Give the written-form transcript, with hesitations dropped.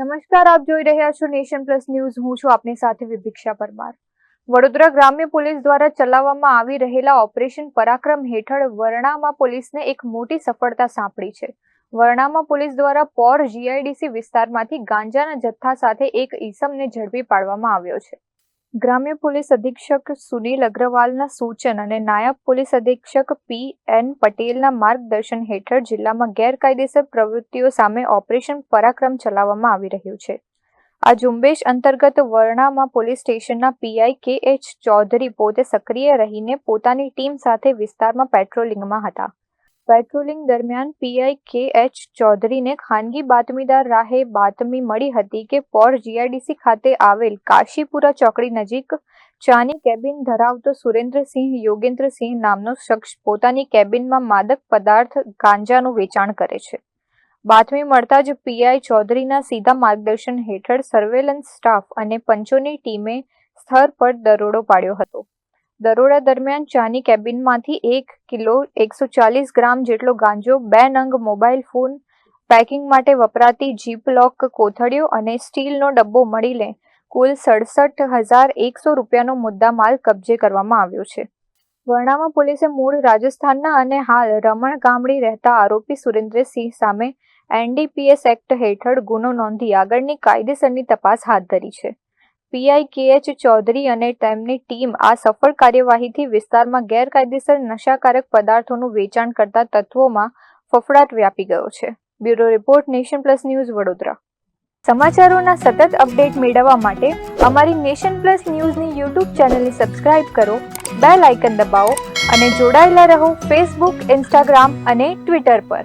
નમસ્કાર, આપ જોઈ રહ્યા છો નેશન પ્લસ ન્યૂઝ. હું છું આપની સાથે વિભિક્ષા પરમાર. વડોદરા ગ્રામ્ય પોલીસ દ્વારા ચલાવવામાં આવી રહેલા ઓપરેશન પરાક્રમ હેઠળ વરણામા પોલીસને એક મોટી સફળતા સાંપડી છે. વરણામા પોલીસ દ્વારા પોર જીઆઈડીસી વિસ્તારમાંથી ગાંજાના જથ્થા સાથે એક ઈસમને ઝડપી પાડવામાં આવ્યો છે. ગ્રામ્ય પોલીસ અધિક્ષક સુનિલ અગ્રવાલના સૂચન અને નાયબ પોલીસ અધિક્ષક પી.એન. પટેલના માર્ગદર્શન હેઠળ જિલ્લામાં ગેરકાયદેસર પ્રવૃત્તિઓ સામે ઓપરેશન પરાક્રમ ચલાવવામાં આવી રહ્યું છે. આ ઝુંબેશ અંતર્ગત વરણામા પોલીસ સ્ટેશનના પીઆઈ કે.એચ. ચૌધરી પોતે સક્રિય રહીને પોતાની ટીમ સાથે વિસ્તારમાં પેટ્રોલિંગમાં હતા. પેટ્રોલિંગ દરમિયાન પીઆઈ કે.એચ. ચૌધરીને ખાનગી બાતમીદાર રાહે બાતમી મળી હતી કે પોર જીઆઈડીસી ખાતે આવેલ કાશીપુરા ચોકડી નજીક ચાની કેબિન ધરાવતો સુરેન્દ્રસિંહ યોગેન્દ્રસિંહ નામનો શખ્સ પોતાની કેબિનમાં માદક પદાર્થ ગાંજાનું વેચાણ કરે છે. બાતમી મળતા જ પીઆઈ ચૌધરીના સીધા માર્ગદર્શન હેઠળ સર્વેલન્સ સ્ટાફ અને પંચોની ટીમે સ્થળ પર દરોડો પાડ્યો હતો. દરોડા દરમિયાન ચાની કેબિનમાંથી 1 કિલો 140 ગ્રામ જેટલો ગાંજો, 2 નંગ મોબાઈલ ફોન, પેકિંગ માટે વપરાતી જીપ લોક કોથળીઓ અને સ્ટીલનો ડબ્બો મળીને કુલ 67,100 રૂપિયાનો મુદ્દામાલ કબજે કરવામાં આવ્યો છે. વરણામા પોલીસે મૂળ રાજસ્થાનના અને હાલ રમણ ગામડી રહેતા આરોપી સુરેન્દ્રસિંહ સામે એનડીપીએસ એક્ટ હેઠળ ગુનો નોંધી આગળની કાયદેસરની તપાસ હાથ ધરી છે. પીઆઈ કે.એચ. ચૌધરી અને તેમની ટીમ આ સફળ કાર્યવાહીથી વિસ્તારમાં ગેરકાયદેસર નશાકારક પદાર્થોનું વેચાણ કરતા તત્વોમાં ફફડાટ વ્યાપી ગયો છે. Bureau report, nation plus news, Vadodara. સમાચારોના સતત અપડેટ મેળવવા માટે અમારી નેશન પ્લસ ન્યૂઝની યુટ્યુબ ચેનલને સબસ્ક્રાઇબ કરો, બેલ આઇકન દબાવો અને જોડાયેલા રહો ફેસબુક, ઇન્સ્ટાગ્રામ અને ટ્વિટર પર.